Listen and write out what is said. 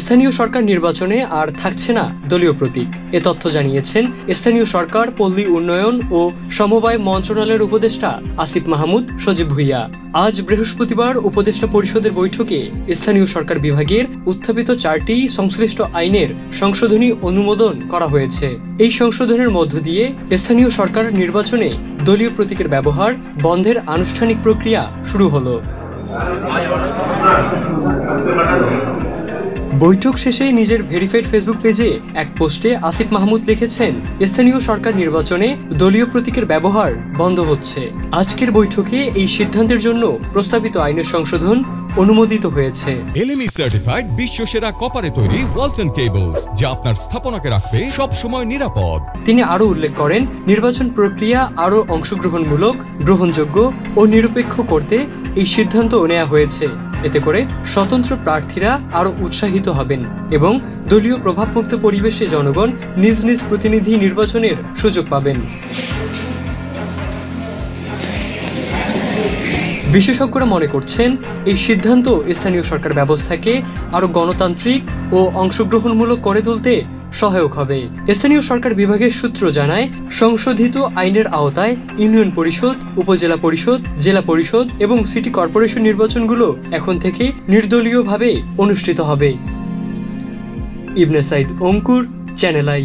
স্থানীয় সরকার নির্বাচনে আর থাকছে না দলীয় প্রতীক। এ তথ্য জানিয়েছেন স্থানীয় সরকার, পল্লী উন্নয়ন ও সমবায় মন্ত্রণালয়ের উপদেষ্টা আসিফ মাহমুদ সজীব ভুঁইয়া। আজ বৃহস্পতিবার উপদেষ্টা পরিষদের বৈঠকে স্থানীয় সরকার বিভাগের উত্থাপিত 4টি সংশ্লিষ্ট আইনের সংশোধনী অনুমোদন করা হয়েছে। এই সংশোধনের মধ্য দিয়ে স্থানীয় সরকার নির্বাচনে দলীয় প্রতীকের ব্যবহার বন্ধের আনুষ্ঠানিক প্রক্রিয়া শুরু হলো। বৈঠক শেষে নিজের ভেরিফাইড ফেসবুক পেজে এক পোস্টে আসিফ মাহমুদ লিখেছেন, স্থানীয় সরকার নির্বাচনে দলীয় প্রতীকের ব্যবহার বন্ধ হচ্ছে। আজকের বৈঠকে এই সিদ্ধান্তের জন্য প্রস্তাবিত আইনের সংশোধন অনুমোদিত হয়েছে। এলএমই সার্টিফাইড বিশ্বসেরা কপারে তৈরি ওয়ালটন কেবলস, যা আপনার স্থাপনাকে রাখবে সব সময় নিরাপদ। তিনি আরো উল্লেখ করেন, নির্বাচন প্রক্রিয়া আরো অংশগ্রহণমূলক, গ্রহণযোগ্য ও নিরপেক্ষ করতে এই সিদ্ধান্ত নেওয়া হয়েছে। এতে করে স্বতন্ত্র প্রার্থীরা আরো উৎসাহিত হবেন এবং দলীয় প্রভাবমুক্ত পরিবেশে জনগণ নিজ নিজ প্রতিনিধি নির্বাচনের সুযোগ পাবেন। বিশেষজ্ঞরা মনে করছেন, এই সিদ্ধান্ত স্থানীয় সরকার ব্যবস্থাকে আরো গণতান্ত্রিক ও অংশগ্রহণমূলক করে তুলতে সহায়ক হবে। স্থানীয় সরকার বিভাগের সূত্র জানায়, সংশোধিত আইনের আওতায় ইউনিয়ন পরিষদ, উপজেলা পরিষদ, জেলা পরিষদ এবং সিটি কর্পোরেশন নির্বাচনগুলো এখন থেকে নির্দলীয়ভাবে অনুষ্ঠিত হবে। ইবনে সাইদ অঙ্কুর, চ্যানেল আই।